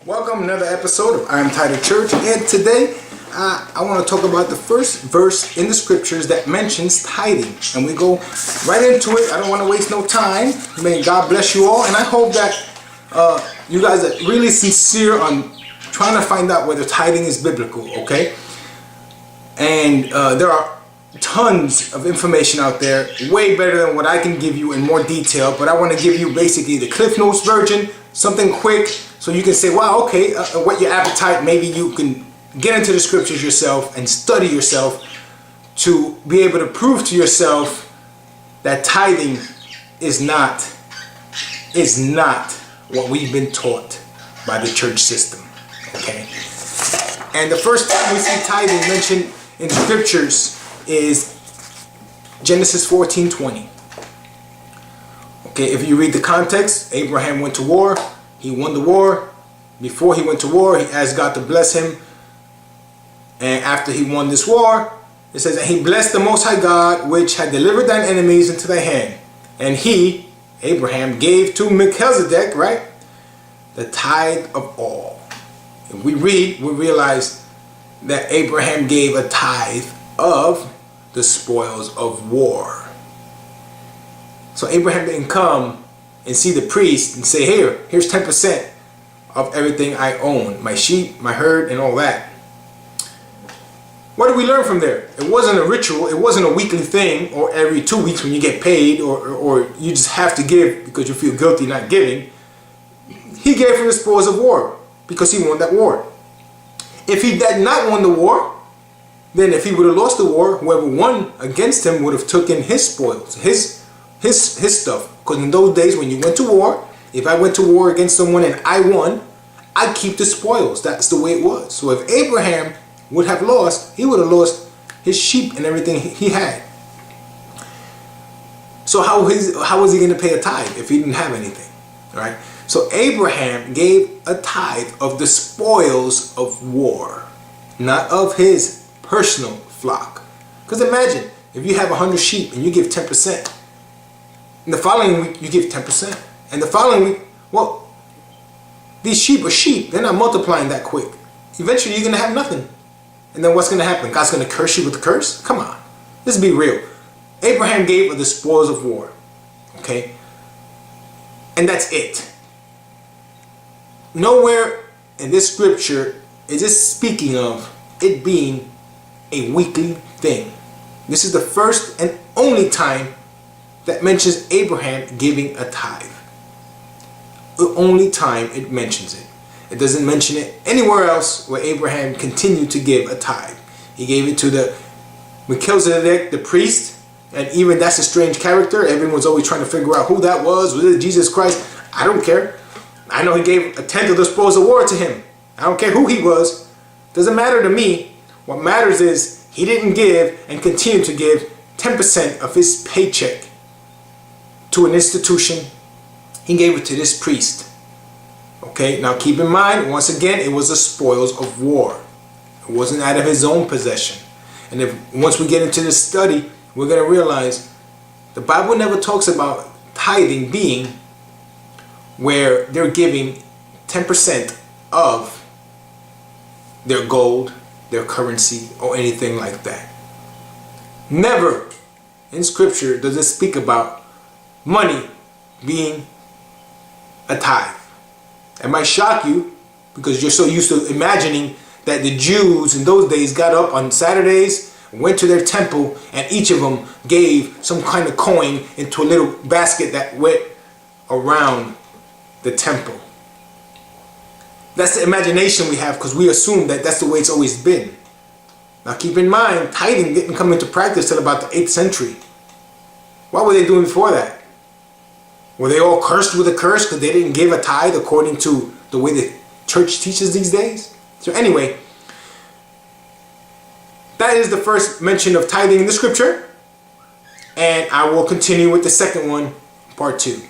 Welcome to another episode of I Am Tithe Church, and today I want to talk about the first verse in the scriptures that mentions tithing, and we go right into it. I don't want to waste no time. May God bless you all, and I hope that you guys are really sincere on trying to find out whether tithing is biblical, okay? And there are tons of information out there, way better than what I can give you in more detail, but I want to give you basically the Cliff Notes version, something quick, so you can say, wow, okay, whet your appetite. Maybe you can get into the scriptures yourself and study yourself to be able to prove to yourself that tithing is not what we've been taught by the church system, okay? And the first time we see tithing mentioned in the scriptures is Genesis 14:20. Okay, if you read the context, Abraham went to war. He won the war. Before he went to war, he asked God to bless him. And after he won this war, it says that he blessed the Most High God, which had delivered thine enemies into thy hand. And he, Abraham, gave to Melchizedek, right, the tithe of all. If we read, we realize that Abraham gave a tithe of the spoils of war. So Abraham didn't come and see the priest and say, here's 10% of everything I own, my sheep, my herd, and all that. What did we learn from there? It wasn't a ritual, it wasn't a weekly thing, or every 2 weeks when you get paid, or you just have to give because you feel guilty not giving. He gave from the spoils of war because he won that war. If he had not won the war, then if he would have lost the war, whoever won against him would have taken his spoils, his stuff. Because in those days when you went to war, if I went to war against someone and I won, I'd keep the spoils. That's the way it was. So if Abraham would have lost, he would have lost his sheep and everything he had. So how was he going to pay a tithe if he didn't have anything? Right? So Abraham gave a tithe of the spoils of war, not of his personal flock. Because imagine if you have 100 sheep and you give 10%. In the following week, you give 10%. And the following week, well, these sheep are sheep. They're not multiplying that quick. Eventually, you're going to have nothing. And then what's going to happen? God's going to curse you with a curse? Come on. Let's be real. Abraham gave of the spoils of war. Okay? And that's it. Nowhere in this scripture is it speaking of it being a weekly thing. This is the first and only time that mentions Abraham giving a tithe. The only time it mentions it. It doesn't mention it anywhere else where Abraham continued to give a tithe. He gave it to the Melchizedek, the priest, and even that's a strange character. Everyone's always trying to figure out who that was. Was it Jesus Christ? I don't care. I know he gave a tenth of the spoils of war to him. I don't care who he was. Doesn't matter to me. What matters is he didn't give and continued to give 10% of his paycheck to an institution. He gave it to this priest. Okay, now keep in mind, once again, it was the spoils of war. It wasn't out of his own possession. And once we get into this study, we're going to realize the Bible never talks about tithing being where they're giving 10% of their gold, their currency, or anything like that. Never in scripture does it speak about money being a tithe. It might shock you because you're so used to imagining that the Jews in those days got up on Saturdays, went to their temple, and each of them gave some kind of coin into a little basket that went around the temple. That's the imagination we have because we assume that that's the way it's always been. Now keep in mind, tithing didn't come into practice till about the 8th century. What were they doing before that? Were they all cursed with a curse because they didn't give a tithe according to the way the church teaches these days? So anyway, that is the first mention of tithing in the scripture. And I will continue with the second one, part 2.